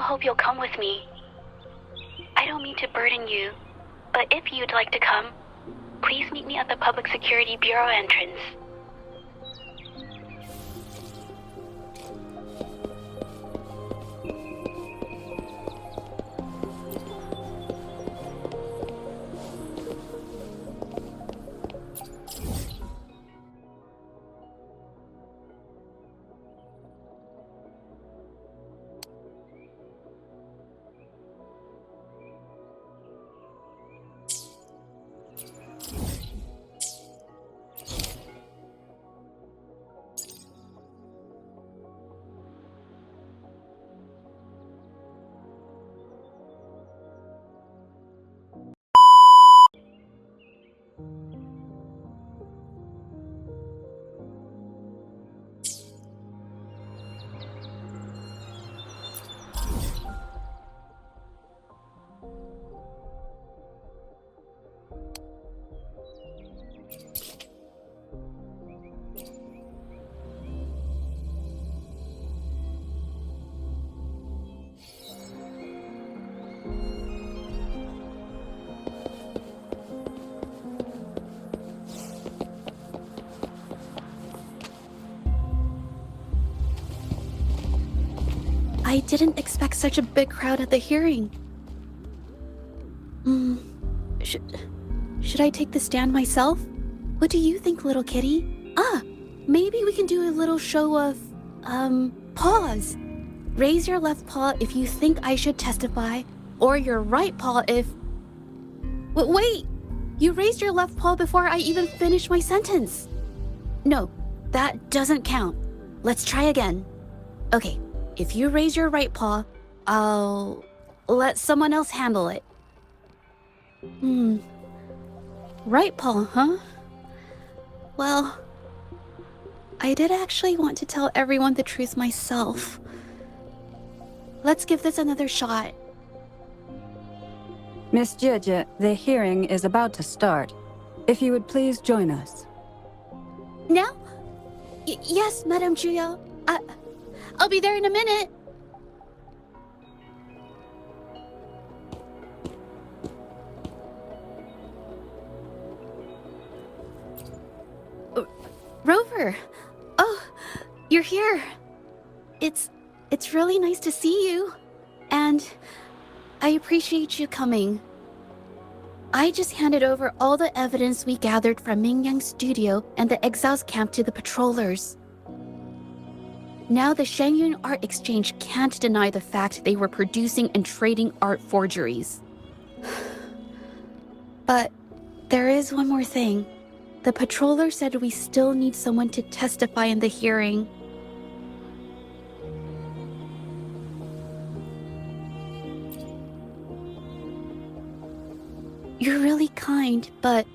hope you'll come with me. I don't mean to burden you, but if you'd like to come, please meet me at the Public Security Bureau entrance. I didn't expect such a big crowd at the hearing. Should I take the stand myself? What do you think, little kitty? Maybe we can do a little show of, paws. Raise your left paw if you think I should testify, or your right paw if... Wait! You raised your left paw before I even finished my sentence. No, that doesn't count. Let's try again. Okay. If you raise your right paw, I'll let someone else handle it. Right paw, huh? Well, I did actually want to tell everyone the truth myself. Let's give this another shot. Miss Zhezhi, the hearing is about to start. If you would please join us. Now? Yes, Madame Juyo. I'll be there in a minute. Rover. Oh, you're here. It's really nice to see you. And I appreciate you coming. I just handed over all the evidence we gathered from Mingyang's studio and the exiles camp to the patrollers. Now the Shengyun Art Exchange can't deny the fact they were producing and trading art forgeries. But there is one more thing. The patroller said we still need someone to testify in the hearing. You're really kind, but,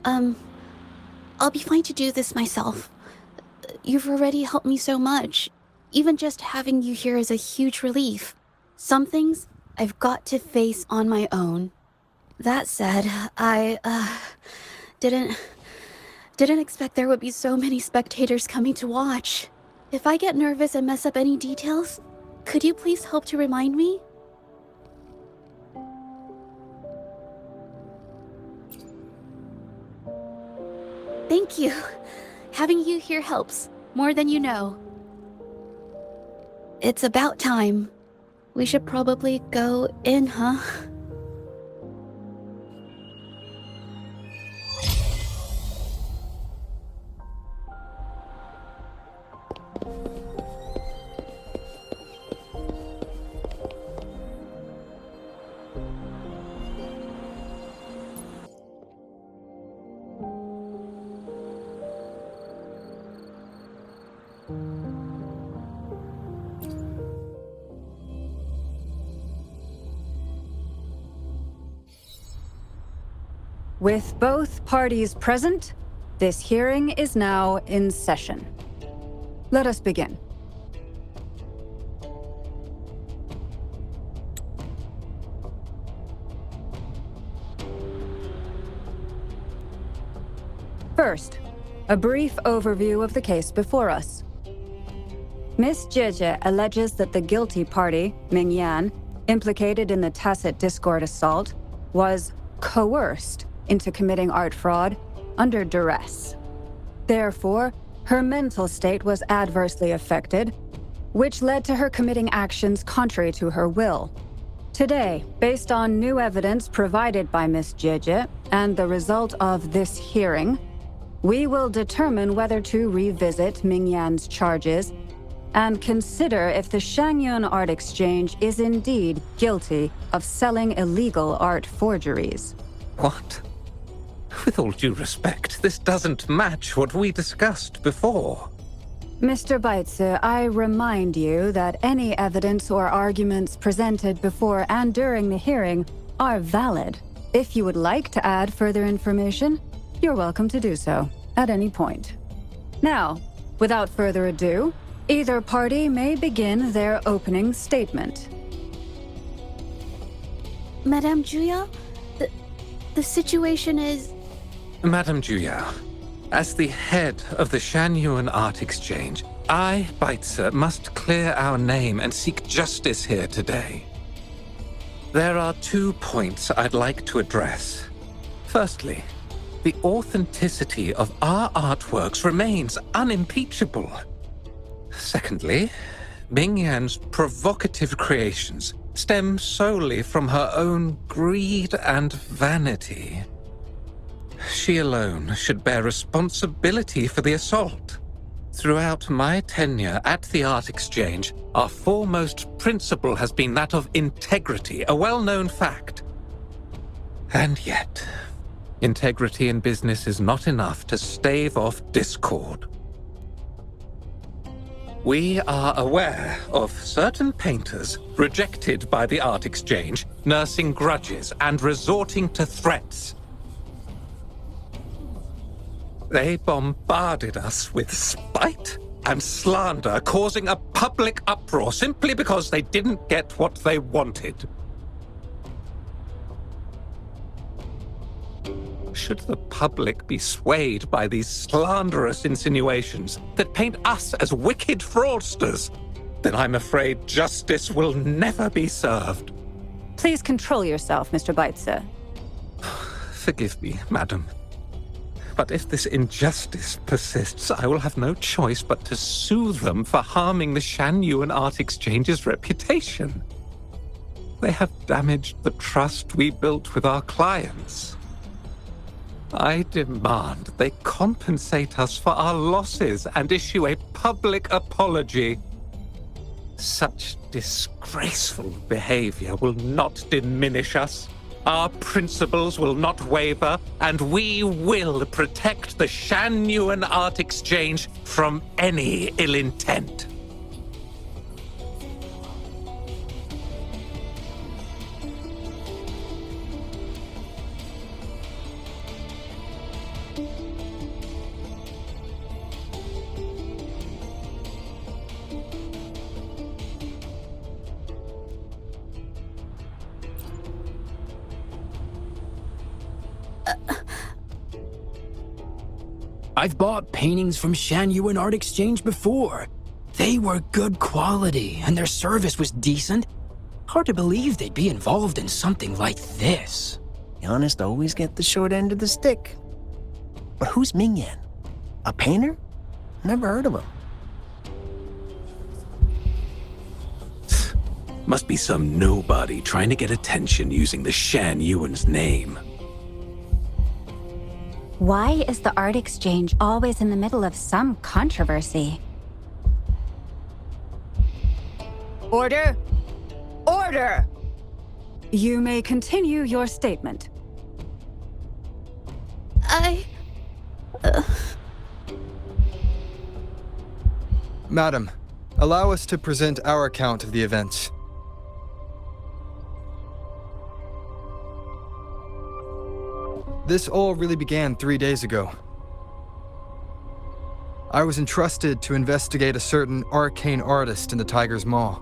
I'll be fine to do this myself. You've already helped me so much. Even just having you here is a huge relief. Some things I've got to face on my own. That said, I, didn't expect there would be so many spectators coming to watch. If I get nervous and mess up any details, could you please help to remind me? Thank you. Having you here helps, more than you know. It's about time. We should probably go in, huh? With both parties present, this hearing is now in session. Let us begin. First, a brief overview of the case before us. Miss Zhezhi alleges that the guilty party, Mingyan, implicated in the tacit Discord assault, was coerced into committing art fraud under duress. Therefore, her mental state was adversely affected, which led to her committing actions contrary to her will. Today, based on new evidence provided by Miss Zhezhi and the result of this hearing, we will determine whether to revisit Mingyan's charges and consider if the Shangyun Art Exchange is indeed guilty of selling illegal art forgeries. What? With all due respect, this doesn't match what we discussed before. Mr. Baitze, I remind you that any evidence or arguments presented before and during the hearing are valid. If you would like to add further information, you're welcome to do so at any point. Now, without further ado, either party may begin their opening statement. Madame Juya, the situation is... Madame Juya, as the head of the Shanyuan Art Exchange, I, Baitze, must clear our name and seek justice here today. There are 2 points I'd like to address. Firstly, the authenticity of our artworks remains unimpeachable. Secondly, Mingyan's provocative creations stem solely from her own greed and vanity. She alone should bear responsibility for the assault. Throughout my tenure at the Art Exchange, our foremost principle has been that of integrity, a well-known fact. And yet, integrity in business is not enough to stave off discord. We are aware of certain painters rejected by the Art Exchange, nursing grudges and resorting to threats. They bombarded us with spite and slander, causing a public uproar simply because they didn't get what they wanted. Should the public be swayed by these slanderous insinuations that paint us as wicked fraudsters, then I'm afraid justice will never be served. Please control yourself, Mr. Baitze. Forgive me, madam. But if this injustice persists, I will have no choice but to sue them for harming the Shanyuan Art Exchange's reputation. They have damaged the trust we built with our clients. I demand they compensate us for our losses and issue a public apology. Such disgraceful behavior will not diminish us. Our principles will not waver, and we will protect the Shanyuan Art Exchange from any ill intent. I've bought paintings from Shanyuan Art Exchange before. They were good quality, and their service was decent. Hard to believe they'd be involved in something like this. The honest always get the short end of the stick. But who's Mingyan? A painter? Never heard of him. Must be some nobody trying to get attention using the Shanyuan's name. Why is the Art Exchange always in the middle of some controversy? Order! Order! You may continue your statement. Madam, allow us to present our account of the events. This all really began 3 days ago. I was entrusted to investigate a certain arcane artist in the Tiger's Maw.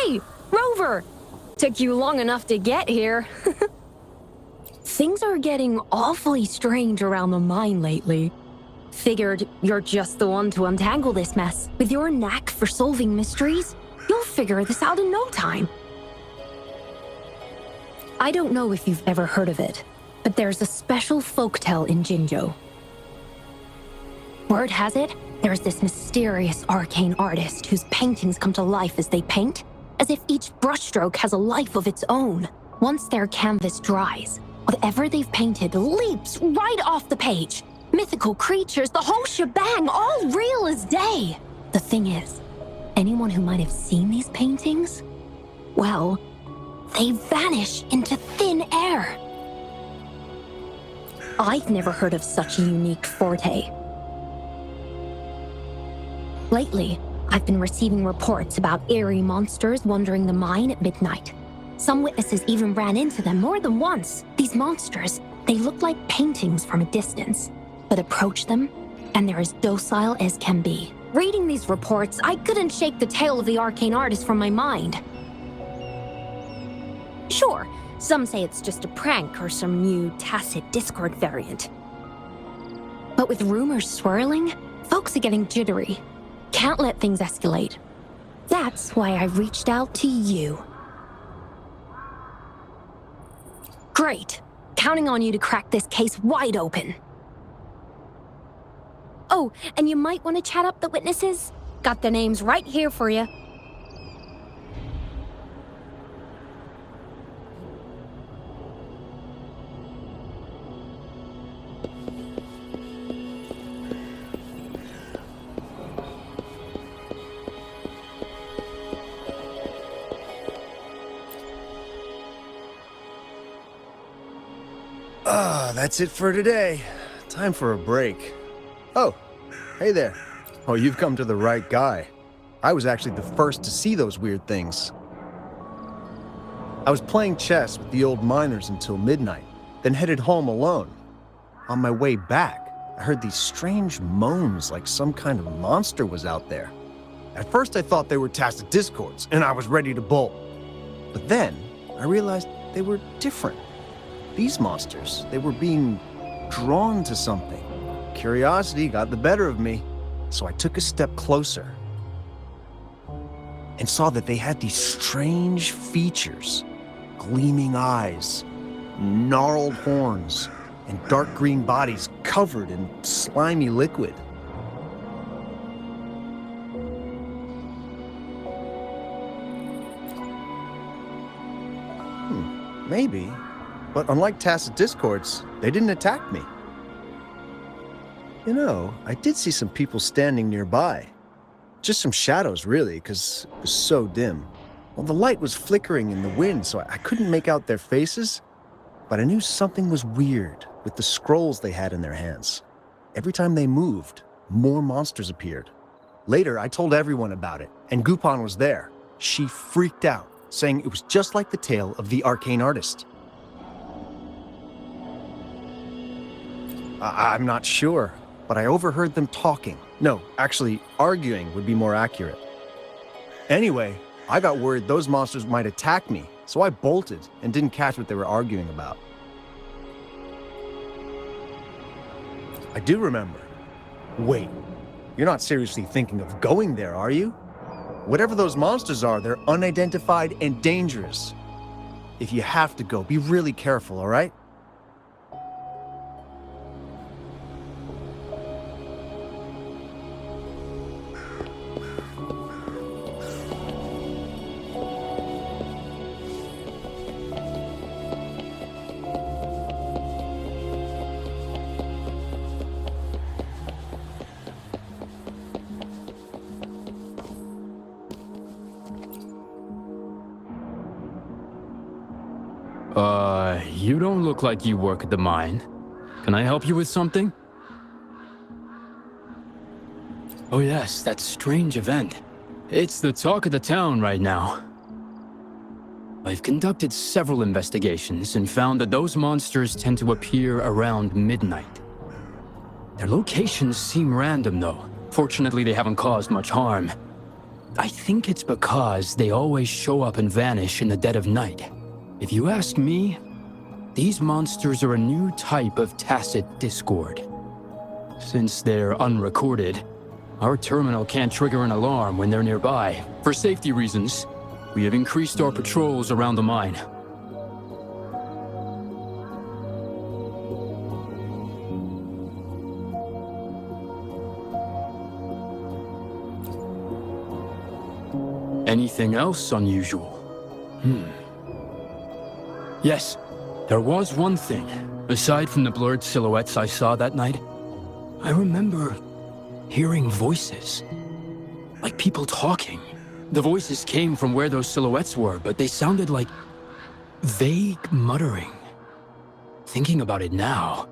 Hey, Rover! Took you long enough to get here. Things are getting awfully strange around the mine lately. Figured you're just the one to untangle this mess. With your knack for solving mysteries, you'll figure this out in no time. I don't know if you've ever heard of it, but there's a special folktale in Jinzhou. Word has it, there's this mysterious arcane artist whose paintings come to life as they paint, as if each brushstroke has a life of its own. Once their canvas dries, whatever they've painted leaps right off the page. Mythical creatures, the whole shebang, all real as day. The thing is, anyone who might have seen these paintings, well, they vanish into thin air. I've never heard of such a unique forte. Lately, I've been receiving reports about eerie monsters wandering the mine at midnight. Some witnesses even ran into them more than once. These monsters, they look like paintings from a distance, but approach them, and they're as docile as can be. Reading these reports, I couldn't shake the tale of the arcane artist from my mind. Sure, some say it's just a prank or some new tacit Discord variant. But with rumors swirling, folks are getting jittery. Can't let things escalate. That's why I reached out to you. Great. Counting on you to crack this case wide open. Oh, and you might want to chat up the witnesses. Got the names right here for you. That's it for today. Time for a break. Oh, hey there. Oh, you've come to the right guy. I was actually the first to see those weird things. I was playing chess with the old miners until midnight, then headed home alone. On my way back, I heard these strange moans like some kind of monster was out there. At first I thought they were tacit discords, and I was ready to bolt. But then I realized they were different. These monsters, they were being drawn to something. Curiosity got the better of me, so I took a step closer and saw that they had these strange features. Gleaming eyes, gnarled horns, and dark green bodies covered in slimy liquid. Maybe. But unlike tacit discords, they didn't attack me. You know, I did see some people standing nearby. Just some shadows, really, because it was so dim. Well, the light was flickering in the wind, so I couldn't make out their faces. But I knew something was weird with the scrolls they had in their hands. Every time they moved, more monsters appeared. Later, I told everyone about it, and Gupon was there. She freaked out, saying it was just like the tale of the arcane artist. I'm not sure, but I overheard them talking. No, actually, arguing would be more accurate. Anyway, I got worried those monsters might attack me, so I bolted and didn't catch what they were arguing about. I do remember. Wait, you're not seriously thinking of going there, are you? Whatever those monsters are, they're unidentified and dangerous. If you have to go, be really careful, all right? You don't look like you work at the mine. Can I help you with something? Oh yes, that strange event. It's the talk of the town right now. I've conducted several investigations and found that those monsters tend to appear around midnight. Their locations seem random though. Fortunately, they haven't caused much harm. I think it's because they always show up and vanish in the dead of night. If you ask me, these monsters are a new type of tacit discord. Since they're unrecorded, our terminal can't trigger an alarm when they're nearby. For safety reasons, we have increased our patrols around the mine. Anything else unusual? Yes, there was one thing. Aside from the blurred silhouettes I saw that night, I remember hearing voices. Like people talking. The voices came from where those silhouettes were, but they sounded like vague muttering. Thinking about it now,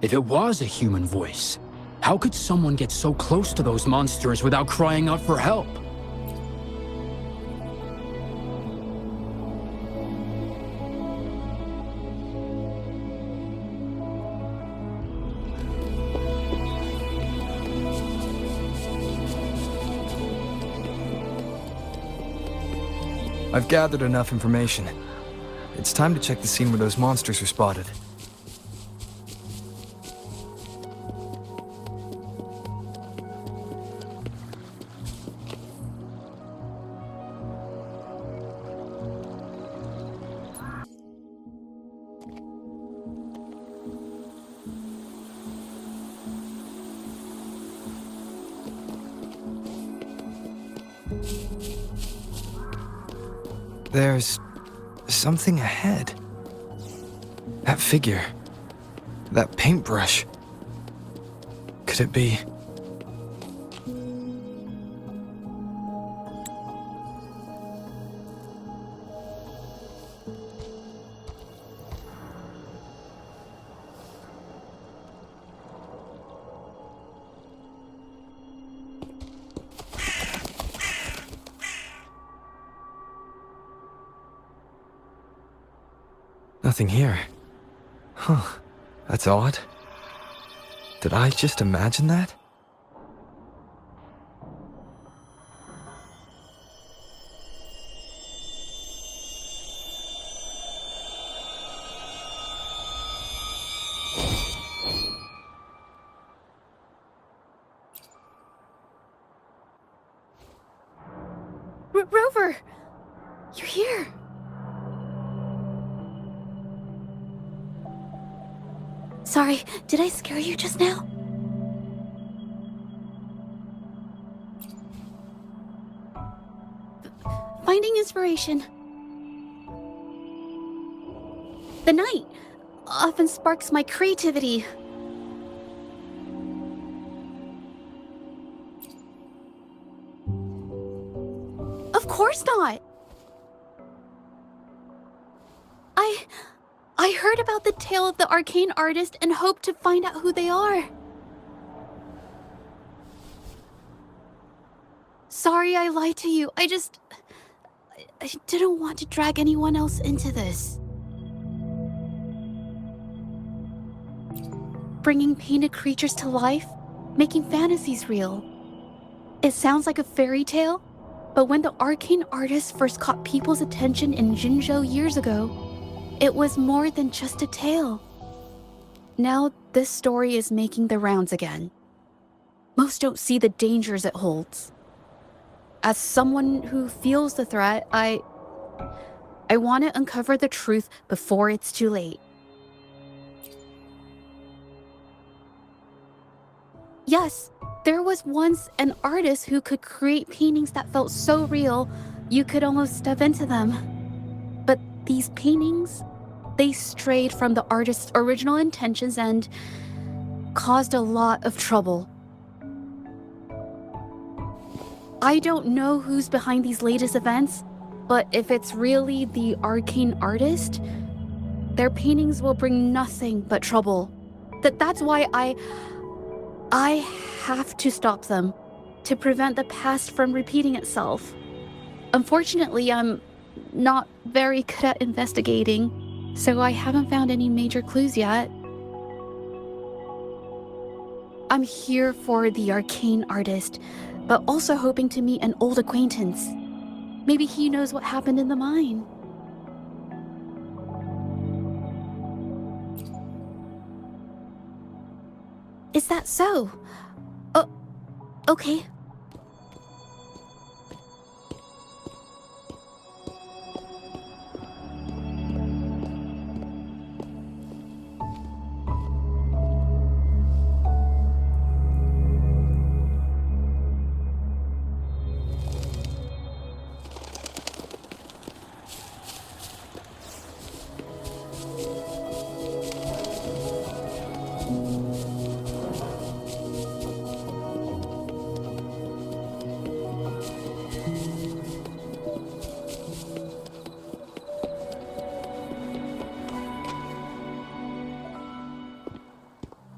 if it was a human voice, how could someone get so close to those monsters without crying out for help? I've gathered enough information. It's time to check the scene where those monsters were spotted. There's something ahead. That figure. That paintbrush. Could it be? Nothing here. Huh. That's odd. Did I just imagine that? Rover! You're here! Sorry, did I scare you just now? Finding inspiration. The night often sparks my creativity. Of course not! I heard about the tale of the arcane artist and hoped to find out who they are. Sorry I lied to you. I didn't want to drag anyone else into this. Bringing painted creatures to life, making fantasies real. It sounds like a fairy tale, but when the arcane artist first caught people's attention in Jinzhou years ago, it was more than just a tale. Now this story is making the rounds again. Most don't see the dangers it holds. As someone who feels the threat, I want to uncover the truth before it's too late. Yes, there was once an artist who could create paintings that felt so real, you could almost step into them. But these paintings, they strayed from the artist's original intentions and caused a lot of trouble. I don't know who's behind these latest events, but if it's really the arcane artist, their paintings will bring nothing but trouble. That's why I have to stop them, to prevent the past from repeating itself. Unfortunately, I'm not very good at investigating, so I haven't found any major clues yet. I'm here for the arcane artist, but also hoping to meet an old acquaintance. Maybe he knows what happened in the mine. Is that so? Oh, okay.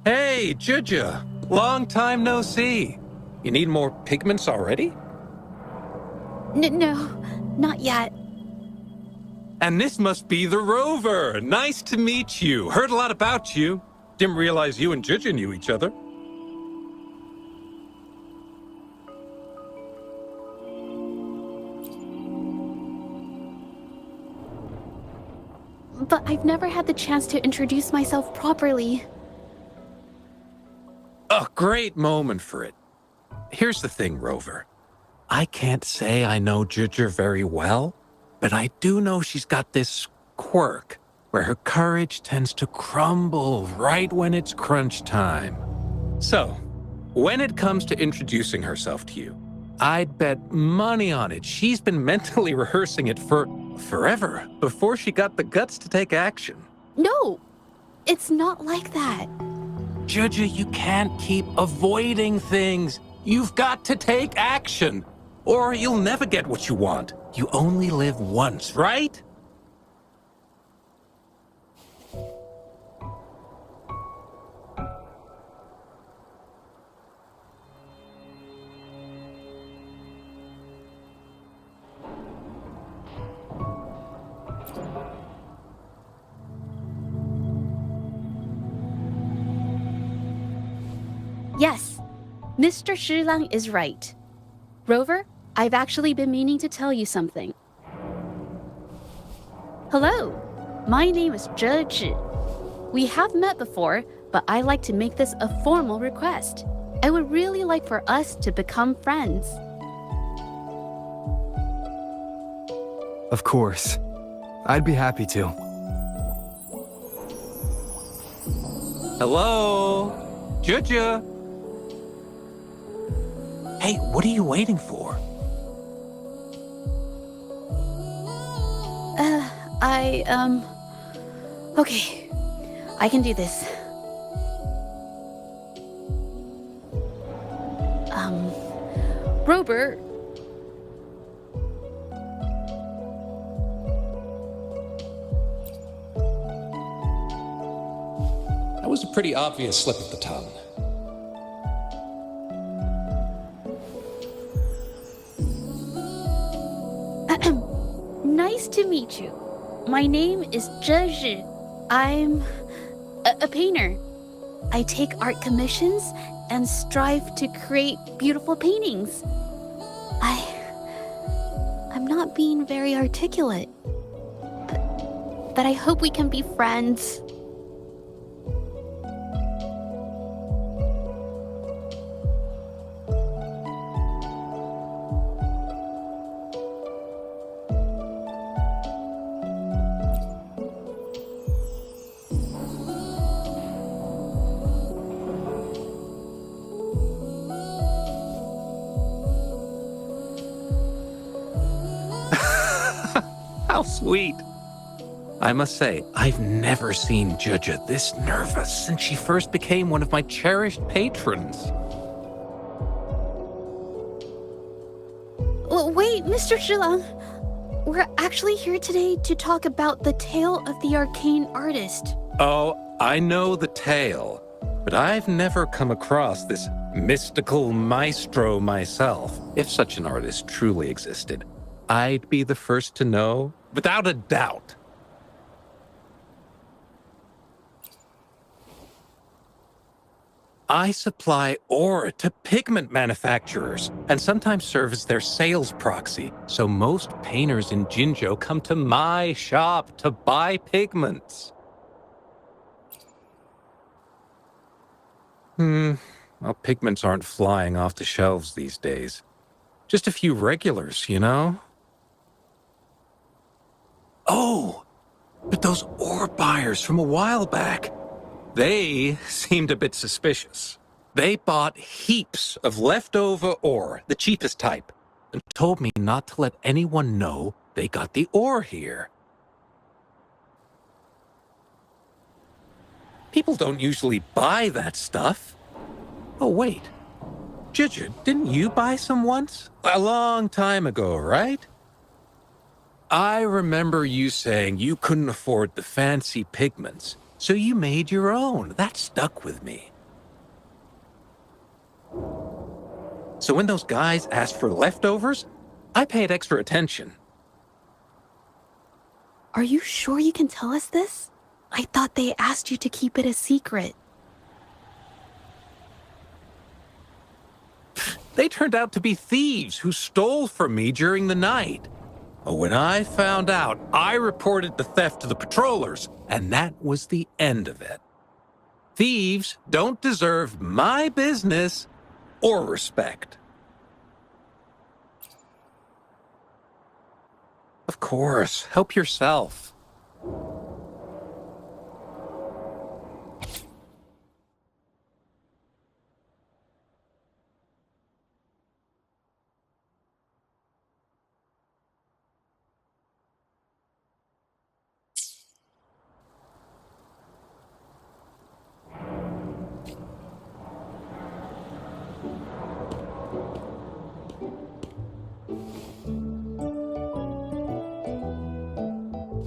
Hey, Zhezhi! Long time no see. You need more pigments already? No, not yet. And this must be the Rover. Nice to meet you. Heard a lot about you. Didn't realize you and Zhezhi knew each other. But I've never had the chance to introduce myself properly. A great moment for it. Here's the thing, Rover. I can't say I know Zhezhi very well, but I do know she's got this quirk where her courage tends to crumble right when it's crunch time. So, when it comes to introducing herself to you, I'd bet money on it she's been mentally rehearsing it for forever before she got the guts to take action. No, it's not like that. Zhezhi, you can't keep avoiding things. You've got to take action, or you'll never get what you want. You only live once, right? Yes, Mr. Shilang is right. Rover, I've actually been meaning to tell you something. Hello, my name is Zhezhi. We have met before, but I like to make this a formal request. I would really like for us to become friends. Of course. I'd be happy to. Hello? Zhezhi? Hey, what are you waiting for? Okay. I can do this. Rover. That was a pretty obvious slip of the tongue. Nice to meet you. My name is Zhezhi. I'm a painter. I take art commissions and strive to create beautiful paintings. I'm not being very articulate, but I hope we can be friends. How sweet. I must say, I've never seen Zhezhi this nervous since she first became one of my cherished patrons. Well, wait, Mr. Shilang. We're actually here today to talk about the tale of the arcane artist. Oh, I know the tale, but I've never come across this mystical maestro myself. If such an artist truly existed, I'd be the first to know, without a doubt. I supply ore to pigment manufacturers and sometimes serve as their sales proxy, so most painters in Jinzhou come to my shop to buy pigments. Well, pigments aren't flying off the shelves these days. Just a few regulars, you know? Oh, but those ore buyers from a while back, they seemed a bit suspicious. They bought heaps of leftover ore, the cheapest type, and told me not to let anyone know they got the ore here. People don't usually buy that stuff. Oh, wait. Zhezhi, didn't you buy some once? A long time ago, right? I remember you saying you couldn't afford the fancy pigments, so you made your own. That stuck with me. So when those guys asked for leftovers, I paid extra attention. Are you sure you can tell us this? I thought they asked you to keep it a secret. They turned out to be thieves who stole from me during the night. When I found out, I reported the theft to the patrollers, and that was the end of it. Thieves don't deserve my business or respect. Of course, help yourself.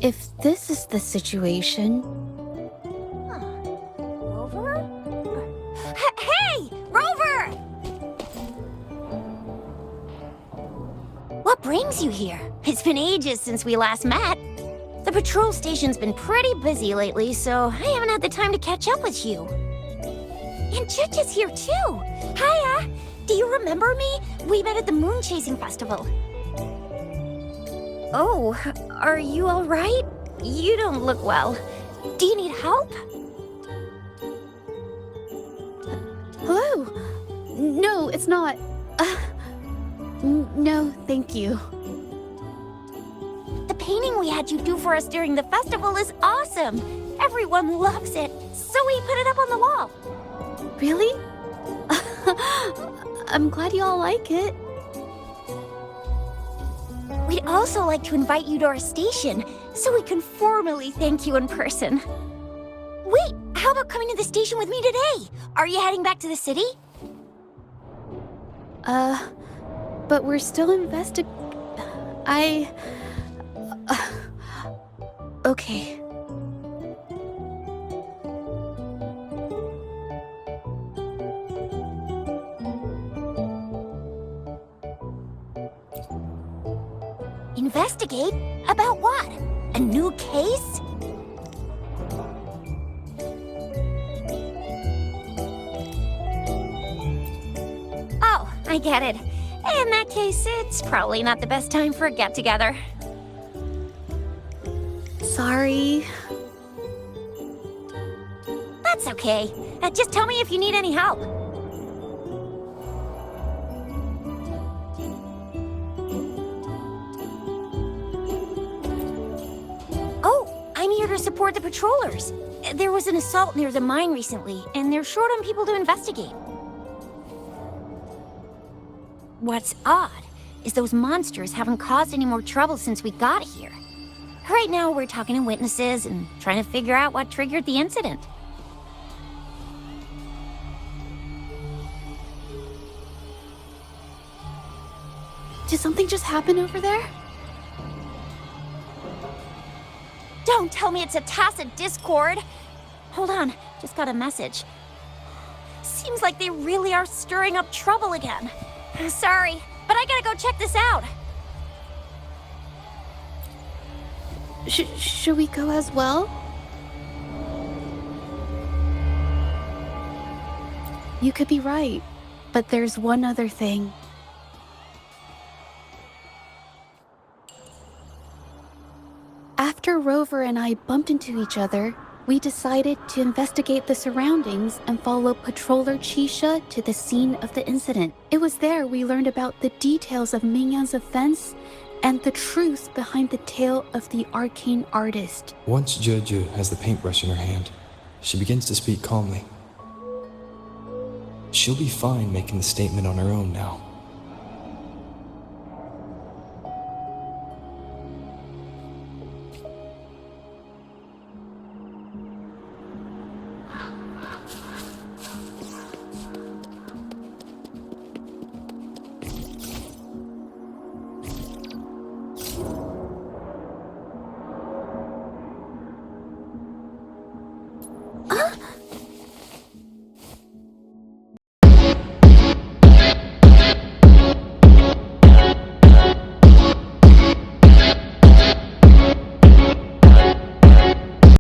If this is the situation... Rover? Hey! Rover! What brings you here? It's been ages since we last met. The patrol station's been pretty busy lately, so I haven't had the time to catch up with you. And Zhezhi's here too! Hiya! Do you remember me? We met at the moon chasing festival. Oh, are you all right? You don't look well. Do you need help? Hello? No, it's not. No, thank you. The painting we had you do for us during the festival is awesome. Everyone loves it, so we put it up on the wall. Really? I'm glad you all like it. We'd also like to invite you to our station, so we can formally thank you in person. Wait, how about coming to the station with me today? Are you heading back to the city? But we're still okay. Investigate? About what? A new case? Oh, I get it. In that case, it's probably not the best time for a get-together. Sorry. That's okay. Just tell me if you need any help. Oh, I'm here to support the patrollers. There was an assault near the mine recently, and they're short on people to investigate. What's odd is those monsters haven't caused any more trouble since we got here. Right now, we're talking to witnesses and trying to figure out what triggered the incident. Did something just happen over there? Don't tell me it's a tacit discord. Hold on, just got a message. Seems like they really are stirring up trouble again. Sorry, but I gotta go check this out. Should we go as well? You could be right, but there's one other thing. After Rover and I bumped into each other, we decided to investigate the surroundings and follow Patroller Chisha to the scene of the incident. It was there we learned about the details of Mingyan's offense and the truth behind the tale of the arcane artist. Once Zhezhi has the paintbrush in her hand, she begins to speak calmly. She'll be fine making the statement on her own now.